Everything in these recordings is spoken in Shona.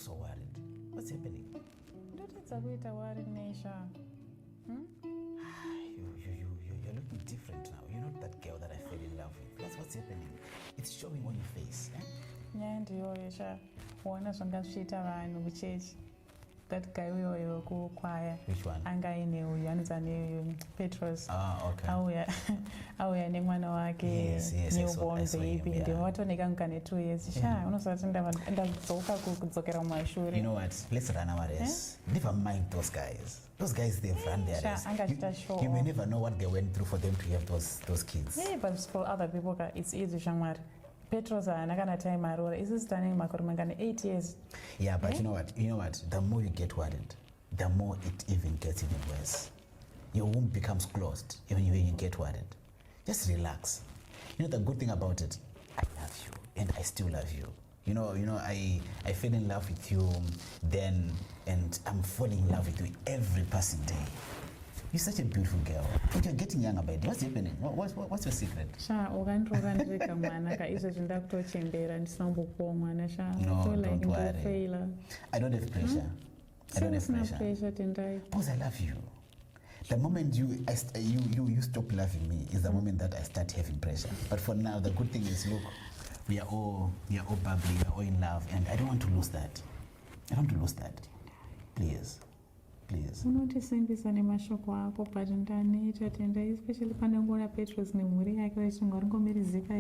so worried. What's happening? Don't it's a bit worried, Nisha. You're looking different now. You're not that girl that I fell in love with. That's what's happening. It's showing on your face. Yeah, Yesha. One of some vanhu kuchechi. That guy we choir. Which one? Angaine Petros. Okay. Auya nemwana wake. Yes, newborn baby. Yeah. Ndinotoneka ngane 2 years. Sha, unosati ndadzoka kudzokera mumashure. You know what? Let's run our race. Never mind those guys. Those guys, they've run their race. You may never know what they went through for them to have those kids. Yeah, but for other people, it's easy, Shamar. Petros anakana time arora. Is this standing makore mangane 8 years? Yeah, but you know what? The more you get worried, the more it even gets even worse. Your womb becomes closed even when you get worried. Just relax. You know the good thing about it? I love you and I still love you. You know, I fell in love with you then, and I'm falling in love with you every passing day. You're such a beautiful girl. But you're getting younger by the day. What's happening? What's your secret? Sha, ukandireka mwana ka izvo zvindakutochembera ndisinambopuwa mwana sha. No, don't worry. I don't have pressure. I don't have pressure. Because I love you. The moment you stop loving me is the moment that I start having pressure. But for now, the good thing is, look, we are all bubbly, we are all in love, and I don't want to lose that. I don't want to lose that. Please. Unotisimbisa nemashoko ako but ndaneta tenda especially pane ngona Petros nemhuri yake vachingoringomirizika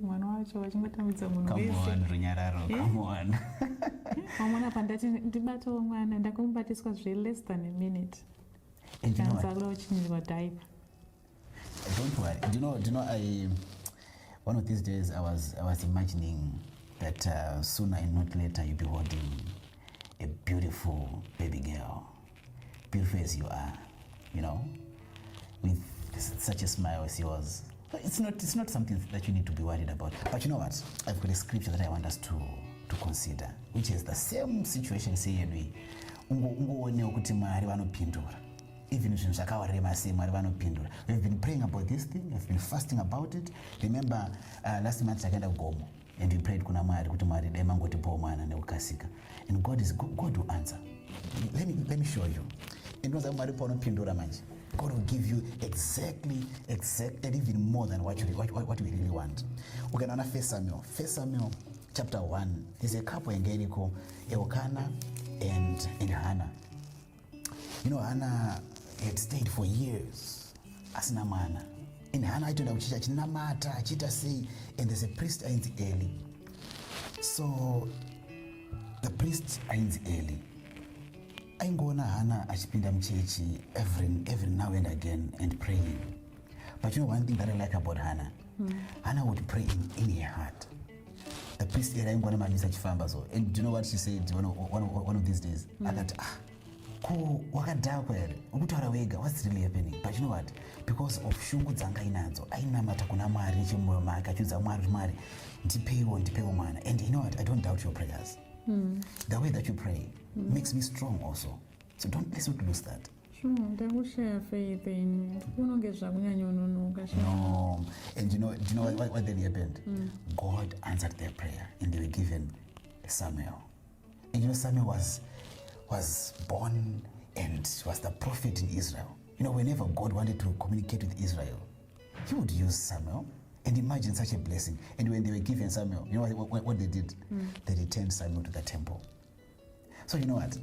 mwana wacho vachingotambidza munhu wese. Come on, Runyararo, come on. Wamona pandati ndibatawo mwana ndakamubatiswa less than a minute. And you know what? Diaper. Don't worry. Do you know one of these days I was imagining that sooner and not later you'll be holding a beautiful baby girl. Beautiful as you are, with such a smile as yours. It's not something that you need to be worried about. But you know what? I've got a scripture that I want us to consider, which is the same situation saying we even we've been praying about this thing, we've been fasting about it. Remember last month I kind of gomo and we prayed and God will answer. Let me show you. God will give you exactly and even more than what we really want. Okay, now 1 Samuel chapter 1. There's a couple in Jericho, Elkanah and Hannah. You know, Hannah had stayed for years as Namana. In Hannah, I told her, Namata, Chita say, and there's a priest in Eli. So the priest in Eli. I'm going to Hannah achipinda mchechi every now and again and praying. But you know one thing that I like about Hannah? Hannah would pray in her heart. The priest era ingona manisa chifamba so. And do you know what she said one of these days? I thought, what's really happening? But you know what? Because of shungu dzanga inadzo, ainamata kuna Mwari chimwoyo make achiudza Mwari ndipewo mwana. And you know what? I don't doubt your prayers. The way that you pray makes me strong also. So let's not lose that. Sure, don't share faith in no. And do you know what then happened? God answered their prayer and they were given Samuel. And you know Samuel was born and was the prophet in Israel. You know, whenever God wanted to communicate with Israel, he would use Samuel. And imagine such a blessing. And when they were given Samuel, you know what they did? They returned Samuel to the temple. So you know what?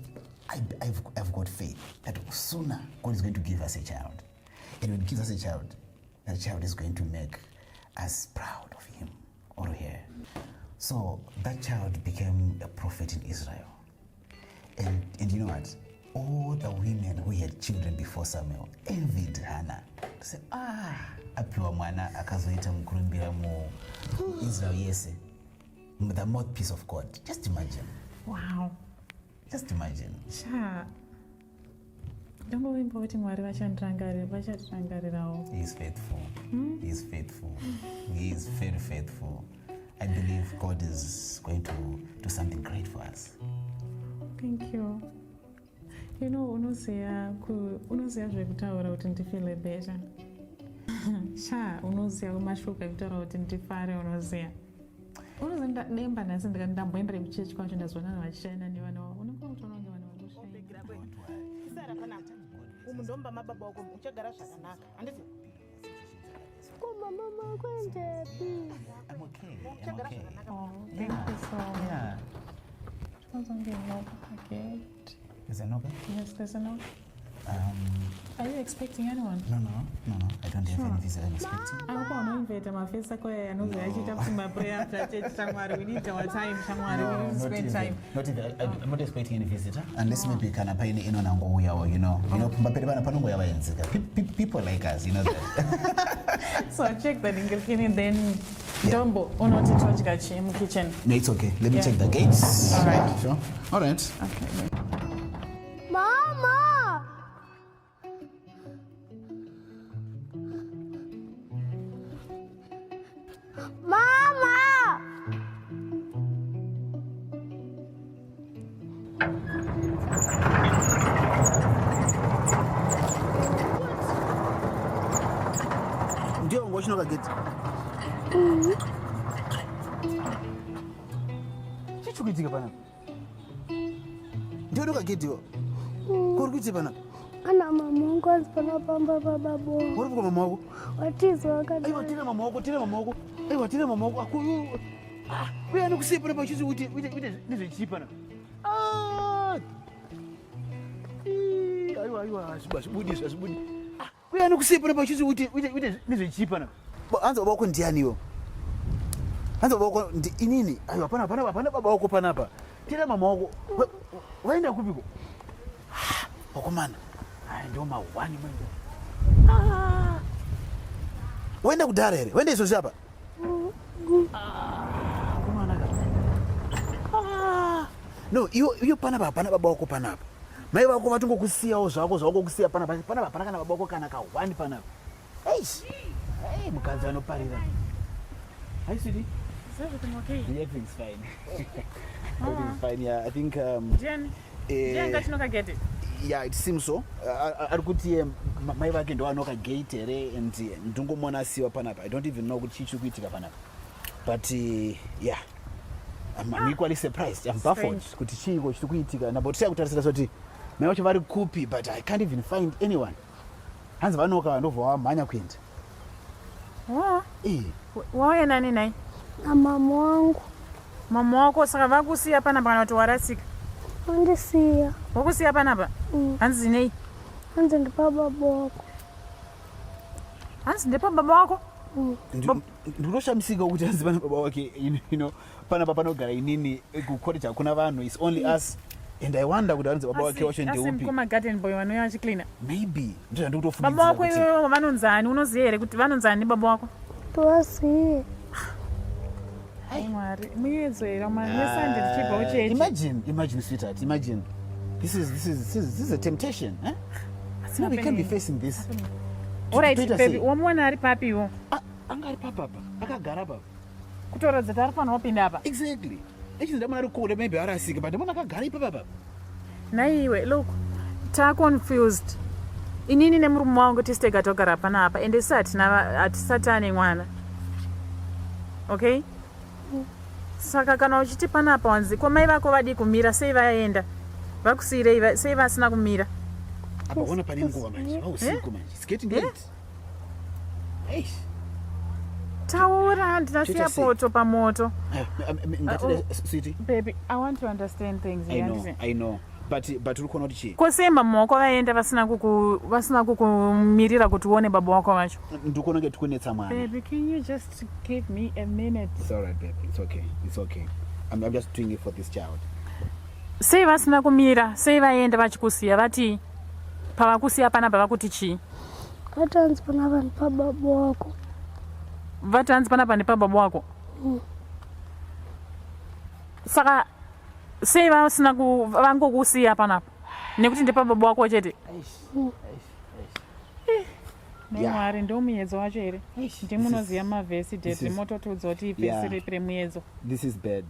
I've got faith that sooner God is going to give us a child. And when he gives us a child, that child is going to make us proud of him or her. So that child became a prophet in Israel. And you know what? All the women who had children before Samuel envied Hannah. They said, apiwa mwana akazoita mkurumbira mu Israel yese. The mouthpiece of God. Just imagine. Wow. Just imagine. Sha. Don't go in poverty Mwari vachandirangarirawo. He is faithful. He is faithful. He is very faithful. I believe God is going to do something great for us. Thank you. You know, unoziya zvekutaura kuti ndifile better. Sha, unoziya kumashoko ekutaura kuti ndifare unoziya. unozenda nemba nhasi ndamboendera muchechi kwacho ndazonana vachishayana nevana vavo unokona kutaona kunge vanhu isara panapa umu ndomba mababa wako uchagara zvakanaka handiti mama kwendepi I'm okay. Thank you so much. Yeah. Sounds like a knock at the gate. Is it okay? Yes, there's a knock. Are you expecting anyone? No. I don't have any visa I'm expecting. I hope I'm not invited. My face is going to be actually up to my prayer after church somewhere. We need our time somewhere. We need to spend time. Not even. I'm not expecting any visitor unless maybe can pay in on Angoya or you know. People like us, you know that. So I check the Ingilkini then Dumbo or not in church in kitchen. No, it's okay. Let me check the gates. All right. Sure. All right. Okay. Mama! Mama! Ndio ngoshinoka gate. Chichukitika pana. Ndio noka gate yo. Kuri kuti pana. Ana mama wangu azipana pamba baba bo. Uri kwa mama wako? Watizo wakati. Aiwa tira mama wako, tira mama wako. Aiwa tira mama wako. Akuyu. Wewe anokusipa na pachizi uti nizochipa na. Aiwa asibudi. Wewe anokusipa na pachizi uti nizochipa na. Anza baba wako ndiani yo? Anza baba wako inini? Aiwa pana baba wako pana hapa. Tira mama wako. Waenda kupiko. Wakomana. Ndio mawani mwenye. Wenda kudara here. Wenda izo hapa. Kumana ka. No, iyo pana baba wako pana hapa. Mai wako vatungo kusiyawo zvako kusiya pana kana baba wako kana ka wani pana hapa. Hey, mukadzi anoparira. Hi sweetie. Is everything okay? Everything's fine. Everything's fine. Yeah, I think Jen got you not get it. Yeah, it seems so. Arikuti mai vake ndo anoka gate here and ndungomona siwa panapa. I don't even know kuti chichikuitika panapa. But yeah, I'm equally surprised. I'm baffled kuti chiko chikuitika. Na botisa kutarisira kuti mai vacho vari kupi, but I can't even find anyone. Hanzi vanoka ndovha mhanya kuenda. Wauya nani nai? Na mama wangu. Mama wako saka vakusiya panapa kana kuti warasika? Andisiya. Wakusiya panapa? Hanzi nei? Hanzi ndipa baba wako. Hanzi ndipa baba wako? Ndinoshamisika kuti hanzi pana baba wake, you know, panapa panogara inini kukoreja hakuna vanhu, it's only us. And I wonder kuti hanzi baba wake wacho ndeupi. Asi mkoma garden boy wanoya achicleaner. Maybe. Ndira ndikutofungidzira. Baba wako iwe vanonzani? Unoziya here kuti vanonzani baba wako? Tuwasiye. Hai Mwari, muyedzo here nesanje ndichibva uchechi. Imagine sweetheart, imagine. This is a temptation, eh? No, we can't be facing this. Alright, baby, wamuona ari papi iwo? Anga ari papa, akagara papa. Kutorodza kuti ari pano wapinda apa? Exactly. Ichi ndamona ari kure, maybe arasika, but ndamona akagara ipa papa. Naiwe, look, confused. Inini nemurume wangu tisitega togara panapa, ende hatisati ane mwana. Okay? Saka kana uchiti panapa wanzi, kwa mai vako vadi kumira, sei vaenda. Vakusire, sei vasina kumira. Apa ona pani nguva manje, usiku manje. It's getting late. Hey. Taura, ndinasiya poto pamoto. Sweetie. Baby, I want to understand things. I know. But urikona kuti chi? Kosemba moko vaenda vasina kukumirira kuti uone baba wako vacho. Ndikona kuti kunetsa mwana. Baby, can you just give me a minute? It's all right, baby. It's okay. I'm just doing it for this child. Sei vasina kumira, sei vaenda vachikusiya vati pavakusiya panapa vakuti chi? Vatanzi panapa ndipa baba wako. Vatanzi panapa ndipa baba wako? Saka sei vasina vangokusiya panapa nekuti ndipa baba wako chete? Mwari ndo muyedzo wacho here. Ndimunoziya mavhesi dete mototudzwa kuti ivhesi ripire muyedzo. This is bad.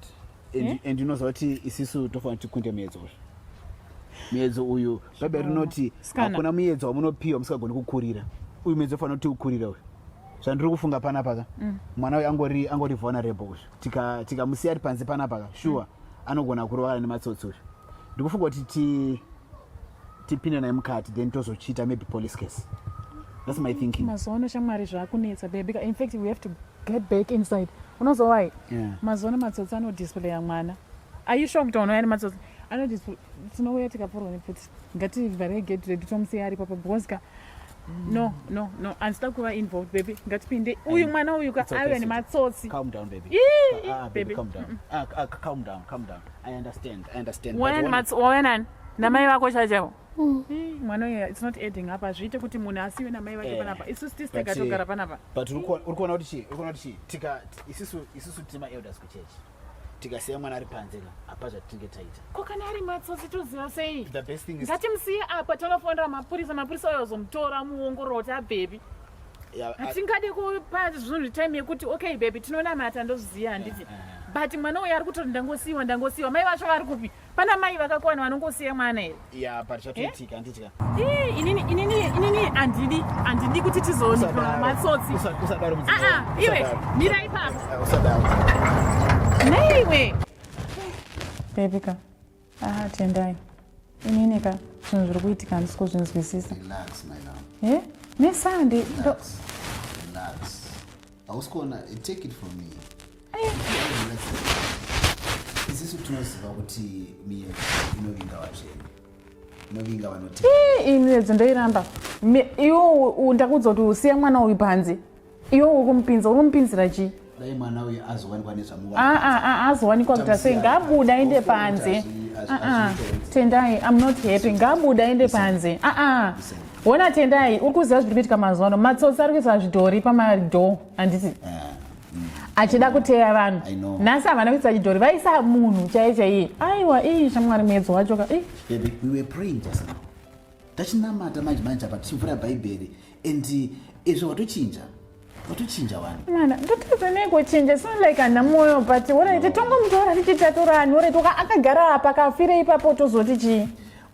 And unoziva kuti isisu tofanira tikunde muyedzo uyu bhaibheri rinoti hakuna muyedzo wamunopiwa musingagoni kukurira. Uyu muyedzo ufanira kuti ukurira uyu. zvandiri kufunga panapa mwana uyu angori vulnerable tikamusiya ari panze panapa sure anogona kurwara nematsotsi uzvo ndikufunga kuti tipinde naye mukati then tozochiita maybe police case. That's my thinking. Mazono shamwari zvakunetsa baby. In fact we have to get back inside. Unozo why? Mazono matsotsi anodisplay ya mwana. Are you shocked on why matsotsi anodisplay? Tinouya tikapurwa nefuti. Ngativhare gate ready tomusiya ari papa because no andida kuva involved baby ngatipinde uyu mwana uyu ave nematsotsi. Calm down baby. Baby calm down. Calm down. I understand. Wayanani namai vako chachavo mwana uyu it's not adding up azviite kuti munhu asiwe namai vake panapa isusu tisi takatogara panapa but uri kuona kuti isusu tima elders kuchechi tikasiya mwana ari panze apa zvatinge taita ko kana ari matsotsi toziva sei the best thing is ngatimusiye apa tonofonera mapurisa oyozomutora muongorora kuti abhebi hatingade kupa zvinhu time yekuti okay baby tinonamata ndozviziva handiti but mwana uyu ari kutoti ndangosiyiwa mai vacho vari kupi pana mai vakakwana vanongosiya mwana here but zvatoitika handitya inini handidi kuti tizoonekwa matsotsi iwe mira ipapo naiwe bebika tendai inini ka zvinhu zviri kuitika handisi kuzvinzwisisa nesande ausikuona take it from me isisu tinoziva kuti miedzo inovinga vatsvene inovinga vanoti miedzo ndoiramba iwo ndakudza kuti usiya mwana uyu panze iwo uri kumupinzira chii dai mwana uyu azowanikwa nezvamuwa azowanikwa kuita sei ngabuda aende panze tendai I'm not happy ngabuda aende panze wona tendai uri kuziva zviri kuitika mazuva ano matsotsi ari kuisa zvidhori pamadhoo handiti achida kuteya vanhu nhasi havana kuisa chidhori vaisa munhu chaiye aiwa shamwari miedzo wacho baby we were praying just now tachinamata manje apa tichivhura bhaibheri and izvo watochinja vanhu mana ndotozanekochinja sound like ana mwoyo but oraiti tongomutora tichitaturani oraiti akagara apa akafire ipapo tozoti chii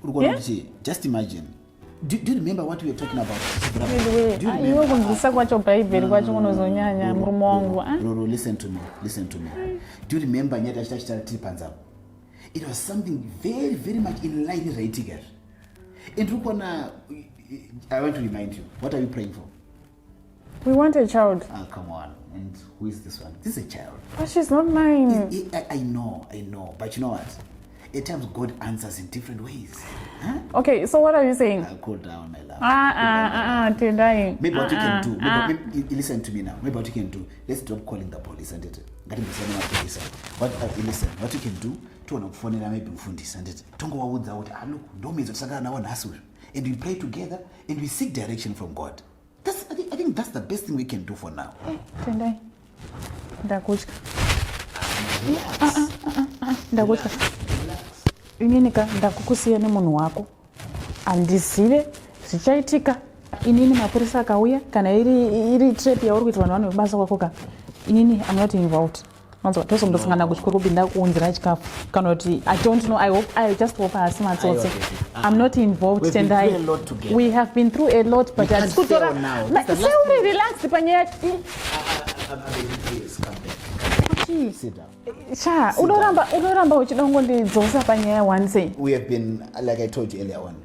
uri kuona kuti chii just imagine. Do you remember what we were talking about? Iwe kunzisa kwacho bhaibheri kwacho kunozonyanya murume wangu. Roro, listen to me. Do you remember nyata chitachita tiri panzapo? It was something very, very much in line with Raitigar. And I want to remind you, what are you praying for? We want a child. Come on. And who is this one? This is a child. But she's not mine. I know. But you know what? At times God answers in different ways. Huh? Okay, so what are you saying? Cool down, my love. Tendai. Maybe what you can do. Maybe, listen to me now. Maybe what you can do. Let's stop calling the police and it. Listen. What you can do. To phone maybe mfundisa and it. Tongo waudza kuti look, ndomezo tsakana nawo nasu. And we pray together and we seek direction from God. I think that's the best thing we can do for now. Tendai. Ndakutya. Ndakutya. Ininika ndakukusiya nemunhu wako handizive zvichaitika inini mapurisa akauya kana iri trap yauri kuita vanhu vano vebasa kwako ka inini I'm not involved manzwa tozondosangana kuchikuru binda kuunzira chikafu kana kuti I don't know I just hope hasi matsotsi I'm not involved tendai we have been through a lot but handisi kutora seuri relax panyaya Cha, unoramba uchidongo ndidzosa panyaya once. We have been, like I told you earlier on,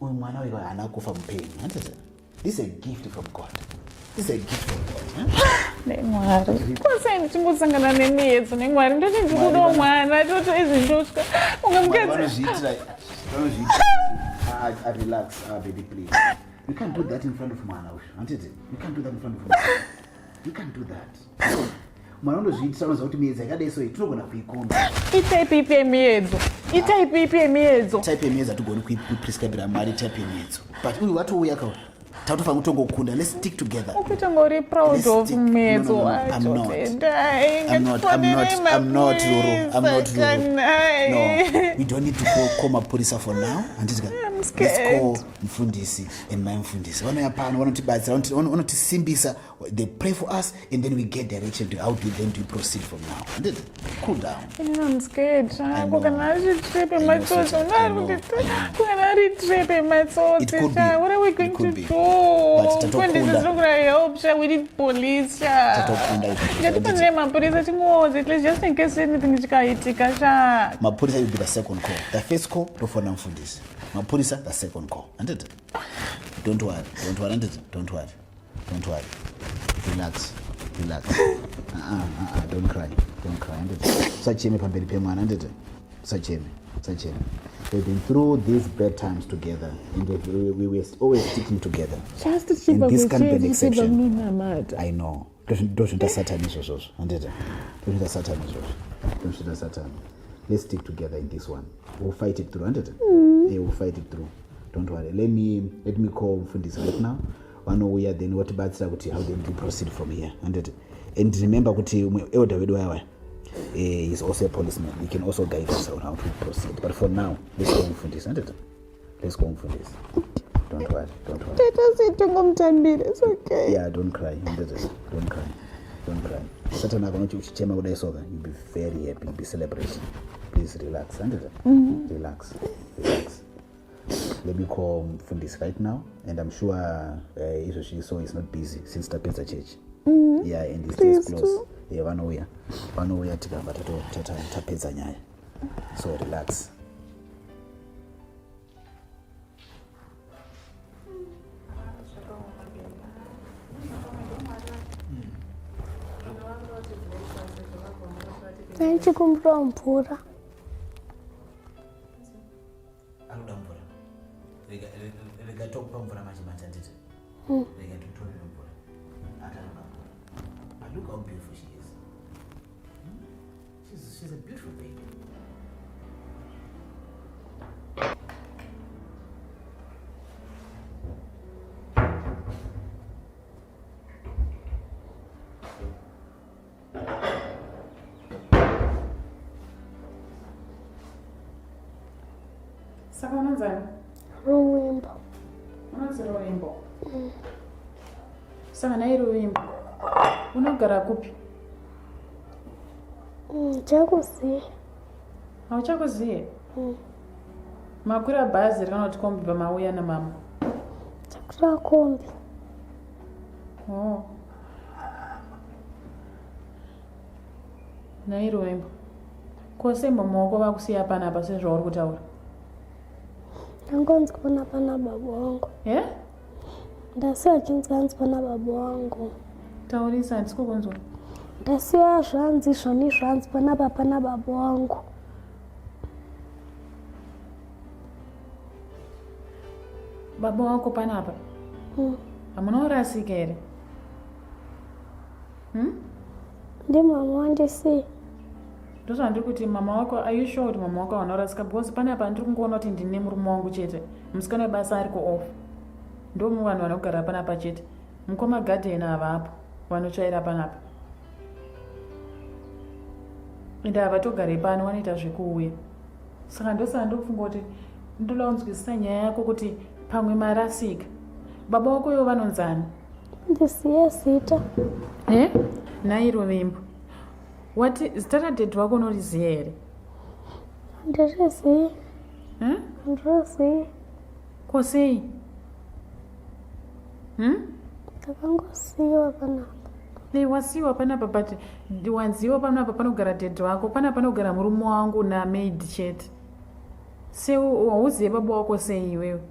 mwana uyu haana kufa mupenyu. This is a gift from God. Nemwari. Kwasai ndichimbosangana nemiedzo nemwari ndoti ndikuda mwana toto izindotya. Ungamukadzi. Relax, baby, please. You can't do that in front of mwana uyu. You can't do that in front of mwana. You can't do that. Mwana unozviitira unoziva kuti miedzi yakadai so tinogona kuikunda. Itaipi yemiedzo. Type yemiedzo hatigoni kuprescribira mari type yemiedzo. But uyu watouya kawo. Tatofanira kutongokunda. Let's stick together. Ukutongori proud of miedzo wacho. I'm not Roro. No, we don't need to call mapurisa for now. scared. Let's call Mfundisi and my Mfundisi. They pray for us and then we get direction to how to then to proceed from now. And then cool down. I'm scared. know. I What It could be. are we It going to could do? be. But Mfundisi is not going to help. We need police. Just in case anything chikaitika. Mapurisa will be the second call. The first call, to phone Mfundisi. Mapurisa, the second call. And it. Don't worry. Don't worry. Relax. Don't cry. And it. Sachemi pambeli pe mwana. And it. Sachemi. We've been through these bad times together, and we were always sticking together. Just to And this can't be an exception. exception. I know. Don't Satan is also. And it. Don't Satan. Let's stick together in this one. We'll fight it through, and it. Yeah, we'll fight it through. Don't worry. Let me call Mfundisi right now. I know we are then what about how then to proceed from here. And remember kuti elder wedu yawa is also a policeman. He can also guide us on how to proceed. But for now, let's go Mfundisi. And let's go Mfundisi. Don't worry. It's okay. Yeah, don't cry. Don't cry. Satan akonochichema kudai soka. You'll be very happy. You'll be celebrating. Please relax. Relax. Let me call Mfundisi right now, and I'm sure she saw is not busy since Tapeza Church. Yeah, and he stays close. Yeah, one way tikamba tapeza nyaya. So relax. Naichikumbura mvura. Anoda mvura. Rega tokupa mvura manje nditi. Rega tutorere mvura. Atanoda mvura. But look how beautiful she is. She's a beautiful baby. Saka unanzani? Ruwimbo. Unanzi Ruwimbo. Saka nayi Ruwimbo. Unogara kupi? Chakuziya. Hauchakuziye? Makwira bhazi kana kuti kombi pamauya namama? Chakwira kombi. Oh. Nayi Ruwimbo. Kose mamaoko vakusiya panapa sezvauri kutaura? Ndangonzi pana baba wangu. Yeah? Ndasiya chinzi pana baba wangu. Taurisa ndisiko kunzwa. Ndasiya zvanzi zvoni zvanzi panapa pana baba wangu. Baba wako panapa? Hamuna urasika here? Ndi mama wandisiya. Ndozvandiri kuti mama wako, are you sure kuti mama wako hanorasika? Because panapa ndiri kungoona kuti ndine murume wangu chete. Musikana webasa ariko off. Ndo vanhu vanogara panapa chete. Mukoma garden havapo vanotsvaira panapa. Ende havatogari pano vanoita zvekuuya. Saka ndosaka ndokufunga kuti ndoda kunzwisisa nyaya yako kuti pamwe marasika. Baba wako ivo vanonzani? Ndisiye zita. Nayi Ruwimbo. Zita radhedhi wako unoriziya here? Handiriziyi. Handiriziyi. Kosei? Ndakangosiyiwa panapa. Wasiyiwa panapa, but wanziwa panapa panogara dhedhi wako, panapa panogara murume wangu namaid chete. Hauziye baba wako sei iwewe?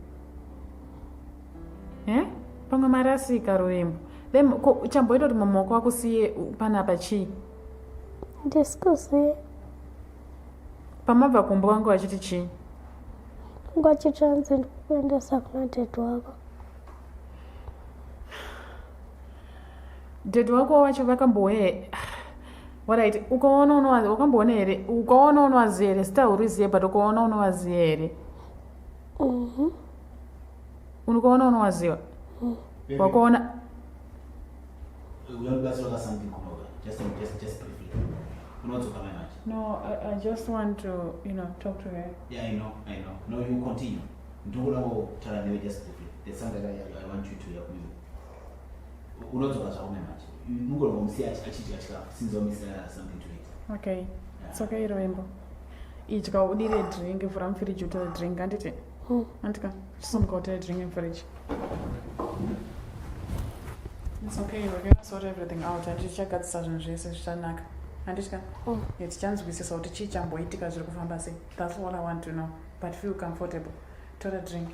Pamwe marasika Ruwimbo. Chamboita kuti mama wako akusiye panapa chii? Ndisikuziya. Pamabva kumba wangu vachiti chii? Ngachiti hanzi ndikuendesa kuna dhedhi wako. Dhedhi wako wacho vakambouya. Alright, ukaona wakamboona here? Ukaona unovaziya here? Sitauriziye, but ukaona unovaziya here? Unokaona unovaziwa? Wakaona? Just briefly. No, I just want to, talk to her. Yeah, I know. No, you continue. just there's something that I want you to help me with. Unodzoka zvaume manje. Mugorwa musiya achiti since wamisira something to eat. Okay. It's okay, remember. Idya udire drink vhura mufiriji utore drink handiti? Handika? Chisomuka utore drink mufiriji. It's okay, we're gonna sort everything out and tichagadzisa zvinhu zvese zvichanaka. Handitya? Tichanzwisisa kuti chii chamboitika zviri kufamba sei. That's all I want to know. But feel comfortable. Tore drink.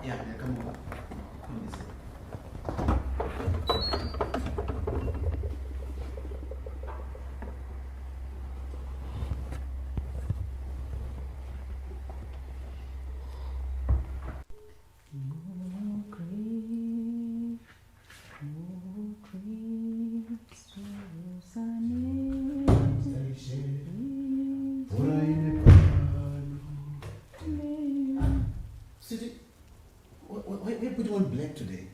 Yeah, come over. Why put on black today?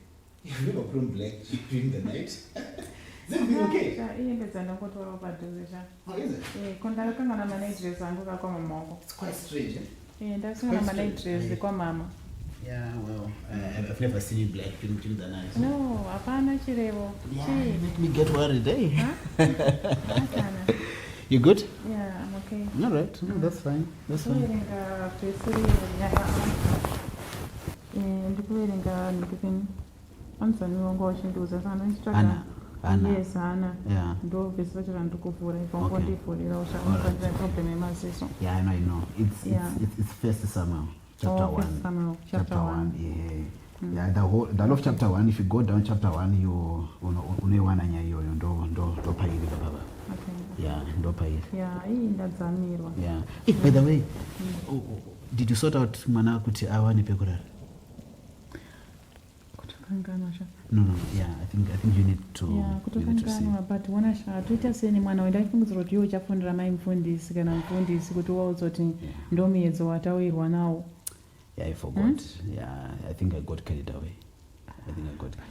You've never put on black during the night. Is everything okay? Oh, is it? It's quite strange, eh? Yeah, well, I've never seen you black during the night. No, apana chirevo. Yeah, make me get worried, eh? Huh? You good? Yeah, I'm okay. All right, no, that's fine. That's fine. Ndikuverenga ndikupini anzaniwangu wachindiudza Anna. Yes, Anna. Yeah. Ndo vhesi vachira ndikuvhura ipangu ndivhurira ushakufanira problem yemaziso. Yeah, I know. It's first Samuel, chapter 1. First Samuel, chapter 1. Yeah. Yeah, the whole of chapter 1, if you go down chapter 1, you unoiwana nyaya iyoyo ndo pairi baba. Okay. Yeah, ndo pairi. Yeah, hii ndadzamirwa. Yeah. Hey, by the way, did you sort out mwana kuti awane pekurara? No, yeah, I think you need to. Yeah, kutokanganwa, but wana shatuita seni mwana wenda chifungidziro kuti iwo chafundira mai mufundisi kana mufundisi kuti waudza kuti ndo miedzo watawirwa nawo. Yeah, I forgot. Yeah, I think I got carried away.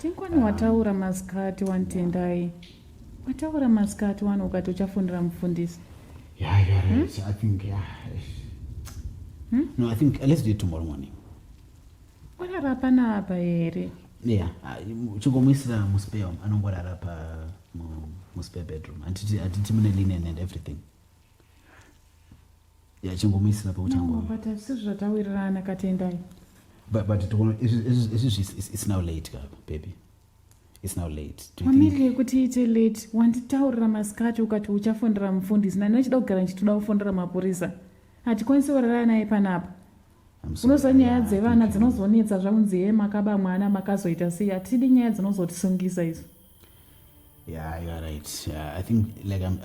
Tinkwani wataura masikati wantendai. Wataura masikati wano ukati uchafundira mufundisi. Yeah, you're right. I think, yeah. No, I think let's do it tomorrow morning. Wararapa napa here. Yeah, chingomwisira muspare anongorara pa muspare bedroom. Anditi mune linen and everything. Yeah, chingomwisira pa kutango. No, but sizvatawirirana katendai. But it's now late, baby. It's now late. Wamirire kuti ite late. Wanditaurira masikati ukati uchafundira mufundisi. Nani achida kugara nchitoda kufundira mapurisa. Hatikwanisi kurara naye panapa. Unoziva nyaya dzevana dzinozonetsa zvaunzi makaba mwana makazoita sei. Hatidi nyaya dzinozotisungisa izo. Yeah, you are right. I think like I'm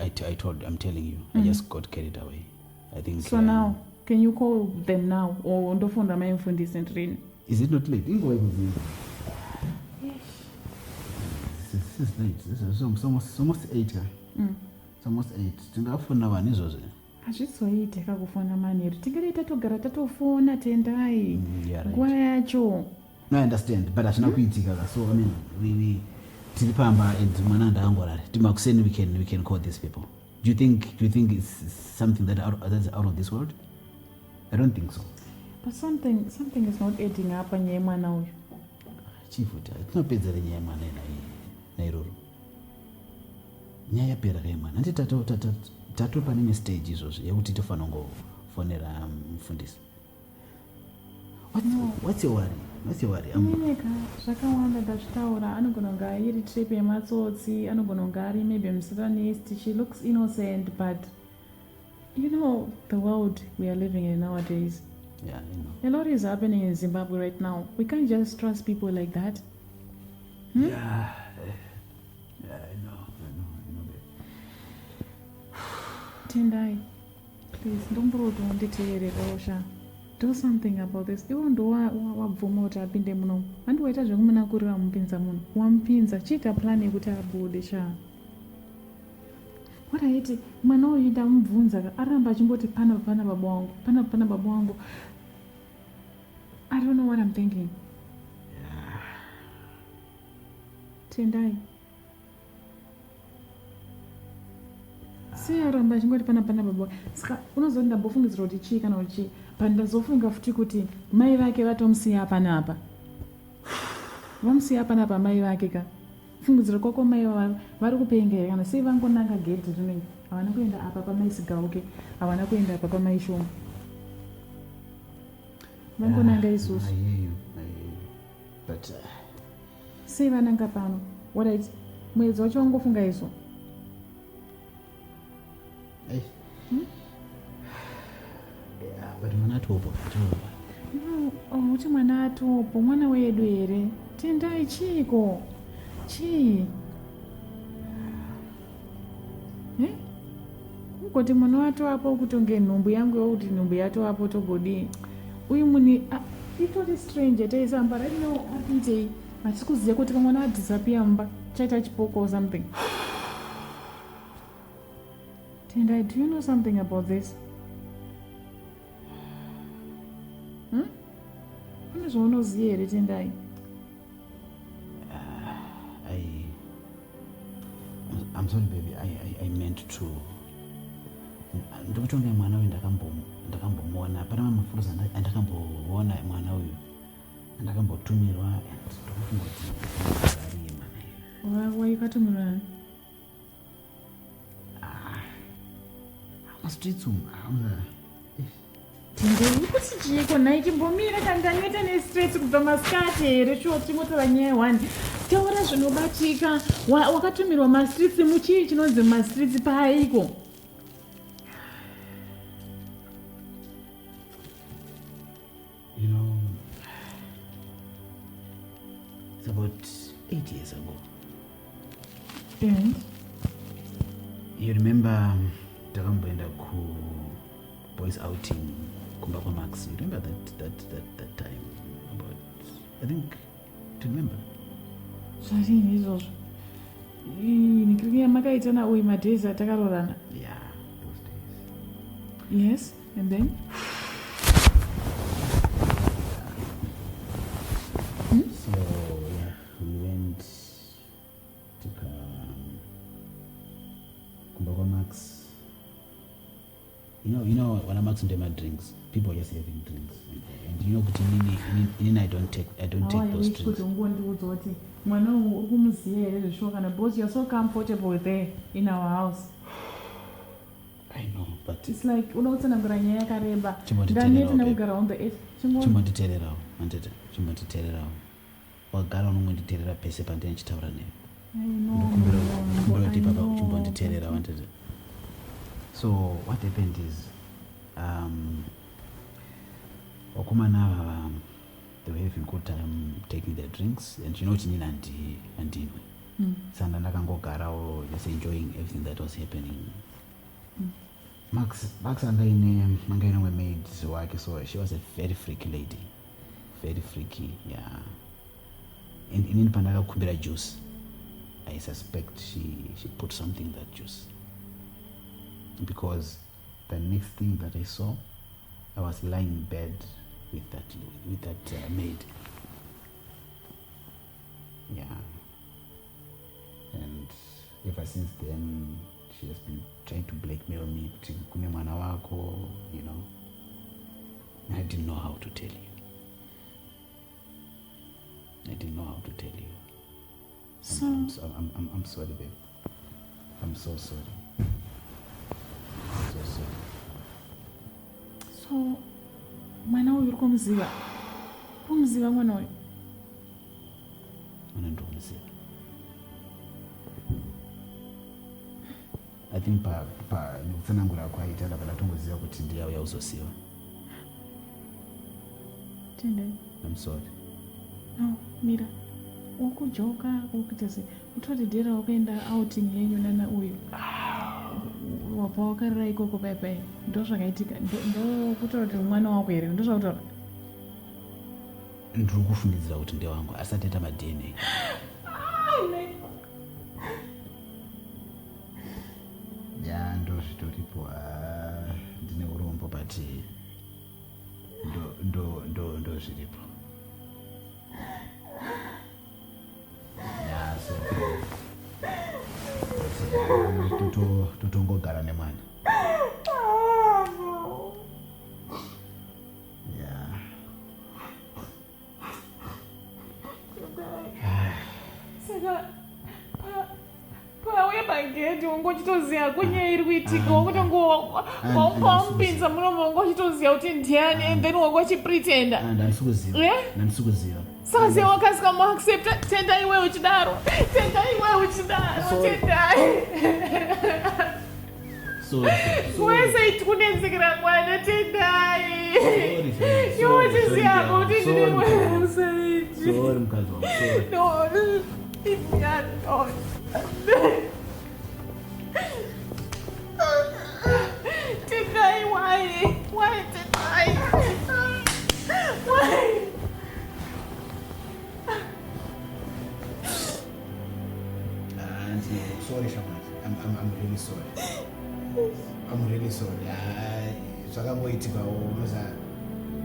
telling you, I just got carried away. I think. So now, can you call them now or ndofunda mai mfundisi ndrini? Is it not late? Ingo wayi. Yes. This is late. This is almost 8. It's almost 8. Tingafuna vani izvozvo. Hazvizoite kakufona manheru. Tingade tatogara tatofona tendai. Nguva yacho. No, I understand, but hazvina kuitika. So I mean, we tilipamba and mwana ndaangorara. Timakuseni we can call these people. Do you think it's something that's out of this world? I don't think so. But something is not adding up nyaya mwana uyu. Chifuta, tinopedzera nyaya mwana nairoro. Nyaya pera kai mwana. Nditi tatopa nime stage izvozvo yekuti tofanira kungofonera mufundisi. What's your worry? Amineka zvakawanda ndazvitaura. Anogona kunge iri trip yematsotsi, anogona kunge ari maybe musatanist. She looks innocent, but you know the world we are living in nowadays. Yeah, I A know. lot is happening in Zimbabwe right now. We can't just trust people like that. Yeah, I know. Tendai, please don't nditeerera. Do something about this. Iwo ndo wabvuma kuti apinde muno. Handiwaita zvekumunakuri wamupinza muno. Wamupinza chiita plan yekuti abude sha. Waraiti mwana uyu ndamubvunza aramba achimboti pana baba wangu. I don't know what I'm thinking. Yeah. Tendai. Si aramba achingoti pana baba. Saka unozoti ndambofungidzira kuti chii kana kuti chii. pandazofunga futi kuti mai vake vatomusiya apa napa. Vamusiya apa napa mai vake ka. Fungudzira kwako mai vari kupenga here kana sei vangonanga gedhi rinenge. Havana kuenda apa pamaisigauke, havana kuenda apa pamaishoma. Vangonanga isusu. I hear you. But Sei vananga pano. Alright. Mwedzi wacho wangofunga iso. but mwana atopo. Uti mwana atopo, mwana wedu here. Tendai chiko. Chii? Kuti mwana wato apo kutonge nhumbu yangu yokuti nhumbu yato apo togodi. Uyu muni itori stranger taisamba right now apitei. Hatisi kuziva kuti kamwana adisappear mumba. Chaita chipoko or something. Tendai, do you know something about this? Kune zvaunoziva here Tendai? I'm sorry baby, I meant to. Ndokutonga mwana uyu ndakambomuona. Hapana mafuruza andakamboona mwana uyu. Ndakambotumirwa and ndokufunga kuti ariye mwana uyu. Waikatumirwa nani? Streets Tendai, kuti chiko nhai chimbomira kandanoita nestraight kubva masikati here shotimotova nyaya 1. Taura zvinobatika. Wakatumirwa mastreets muchii chinonzi mastreets paaiko? You know, it's about 8 years ago. And? You remember takamboenda ku boys outing kumba kwa Max? You remember that time? About, I think, do you remember? Zvazini izvozvo? Nikiriya makaita nauyu madhays atakarorana? Yeah, those days. Yes, and then? So yeah, we went to kumba kwa Max. You know when Max and them drinks, people are just having drinks, and you know, but in I don't take those drinks. Mwana uri kumuziva here zvishokana because you're so comfortable there in our house. I know, but it's like uda kutsanangura nyaya yakareba. Chimbonditererawo Ndaneti on the 8th. Chimbonditererawo. Wagara unongonditerera pese pandinechitaura newe. Kumbura kuti papa chimbonditerera wanted. So what happened is wakomana they were having good time taking their drinks, and you know what nini handinwe. Sanda ndakangogarawo just enjoying everything that was happening. Max angaine maid wake, so she was a very freaky lady, very freaky, yeah. And in pandakakumbira juice, I suspect she put something in that juice, because the next thing that I saw, I was lying in bed with that maid, yeah. And ever since then she has been trying to blackmail me, kune mwana wako, you know. I didn't know how to tell you. So I'm sorry, babe. I'm so sorry. So mwana uyu uri kumuziva? Kumuziva mwana uyu? Mwana ndikumuziva. I think pa nekutsanangura kwaita ndakada tongoziva kuti ndiyauya uzosiva. Tendai. I'm sorry. No, mira. Ukujoka ukuita sei? Utoti dhera wakaenda outing yenyu nana uyu. Wabva wakarira ikoko pai. Ndo zvakaitika. Ndo kutaura kuti mwana wako here. Ndo zvakutaura. Ndiri kufungidzira kuti ndewangu asati aita ma-DNA. Ya ndo zvitoripo, ndine urombo but ndo zviripo. Ya so totongogara nemwana. bageti ungochitoziya kunye iri kuitika wakutongowaupinza muromo wangochitoziya kuti ndiani and then wangochipretenda ndandisikuziva saka ziya wakasika muaccepta tendai iwe uchidaro tendai wese kunenzekera mwana tendai iwochiziyako kuti ndiniwesaiti Tendai, why Tendai? Why? Sorry, Shaman. I'm really sorry. I'm really sorry.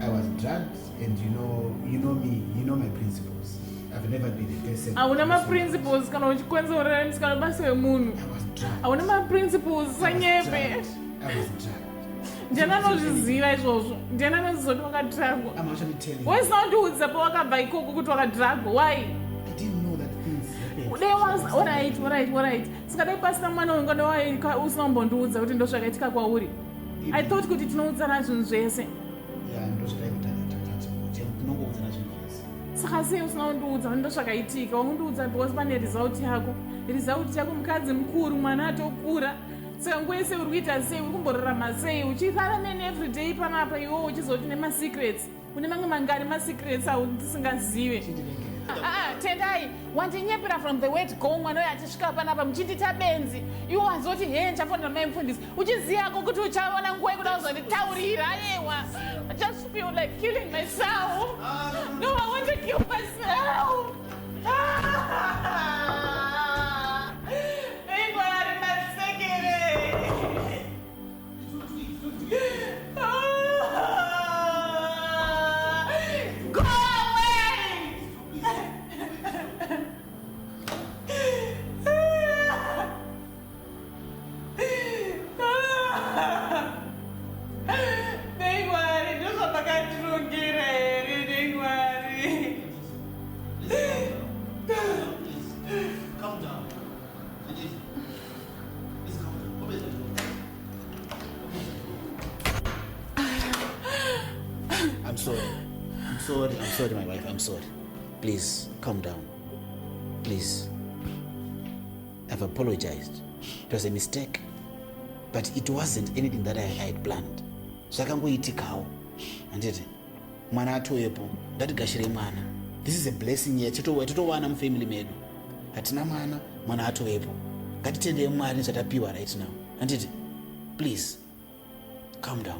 I was drugged, and you know me, you know my principles. I've never been a person. I want my principles. Can I kwanza urare msikana basi we munu? I was drugged. I want my principles. Sanyepe. I was drugged. Ndiana nozviziva izvozvo. Ndiana nozizoti wakadhiragwa. I'm actually telling you. Why sinaudiudza pawakabva ikoko kuti wakadhiragwa? Why? I didn't know that things happened. There was alright. Sikadai pasina mwana wengone waika usina kumbondiudza kuti ndozvakaitika kwauri. I thought kuti tinoudzana zvinhu zvese. Yeah, saka sei usina kundiudza ndozvakaitika wakundiudza because pane result yako mukadzi mukuru mwana atokura saka nguva yese uri kuita sei uri kumborarama sei uchifara nene everyday panapa iwewo uchizoti nemasecrets une mamwe mangari masecrets tisingazive tendai wandinyepera from the word go mwana uyo achisvika panapa muchindita benzi iwo wazoti he chafonera maimufundisi uchiziyako kuti uchaona nguva yekuda kuzonditaurira ayewa I just feel like killing myself. No, I want to kill myself. Go away! I'm sorry, my wife. I'm sorry. Please, calm down. Please. I've apologized. It was a mistake. But it wasn't anything that I had planned. Zvakangoitikawo. Handiti, mwana atowepo. Ndatigashire mwana. This is a blessing here. Titowana mufamily medu. Hatina mwana atowepo. Ngatitendei Mwari zvatapiwa right now. Handiti, please, calm down.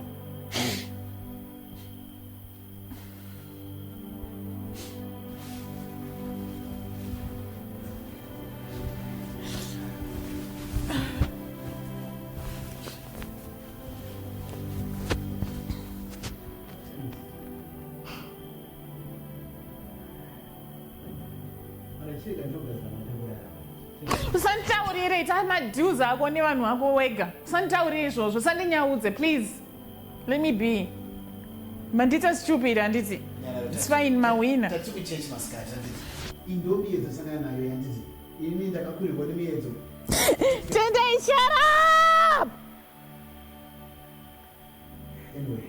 Usanditaurire ita madues ako nevanhu vako wega. Usanditaurire izvozvo, usandinyaudze please. Let me be. Mandita stupid handiti. It's fine, mawina. Tatikuchange maskati handiti. Indomie dzasangana nayo handiti. Ini ndakakurirwa nemiedzo. Tendai, shut up! Anyway.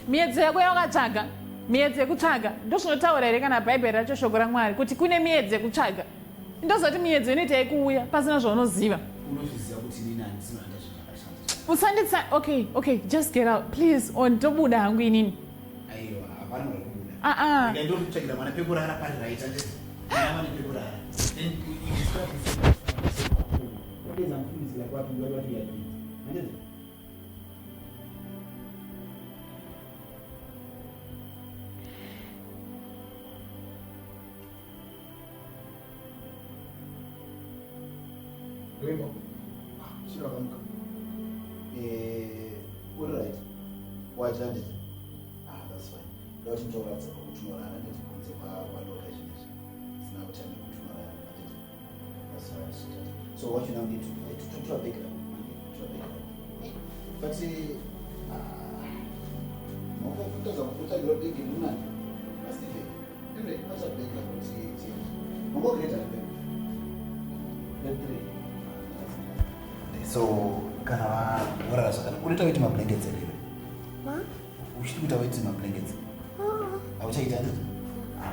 Miedzo yako yawakatsvaga. Miedzi yekutsvaga. Ndozvinotaura here kana bhaibheri racho shoko raMwari kuti kune miedzi yekutsvaga. Ndozoti miedzi inoita yekuuya pasina zvaunoziva. Unozviziva kuti ini handisina zvakashanda. Usanditsa. Okay, just get out please. Ndobuda hangu inini. Aiwa, hapana kubuda. Ndokutsvagira mwana pekurara pari right handiti. Mwana pekurara. Then you start this. What is unfamiliar like what you are doing? Handiti. Rainbow. Sure, I'm alright. Why did it? That's fine. Don't talk about tomorrow and it comes to our location. It's now time tomorrow. That's right. So what you now need to do to a baker. But see, more put a little big in Luna. That's the thing. Anyway, what's a baker? More greater than the three. So kana warara zvakanaka unoita weti mablankets here uchiti kuita weti mablankets auchaita ndi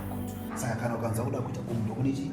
good saka kana ukanza kuda kuita munhu ndokune chi